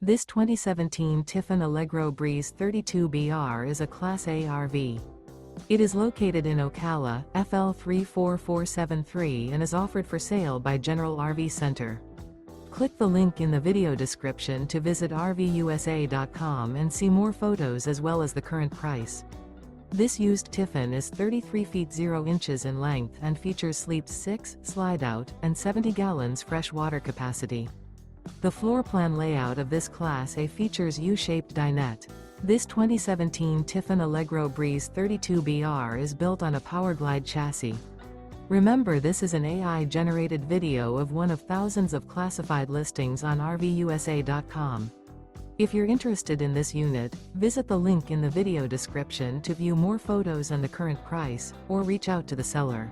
This 2017 Tiffin Allegro Breeze 32BR is a Class A RV. It is located in Ocala, FL 34473 and is offered for sale by General RV Center. Click the link in the video description to visit RVUSA.com and see more photos as well as the current price. This used Tiffin is 33 feet 0 inches in length and features sleeps 6, slide-out, and 70 gallons fresh water capacity. The floor plan layout of this Class A features U-Shaped Dinette. This 2017 Tiffin Allegro Breeze 32BR is built on a Powerglide chassis. Remember, this is an AI-generated video of one of thousands of classified listings on RVUSA.com. If you're interested in this unit, visit the link in the video description to view more photos and the current price, or reach out to the seller.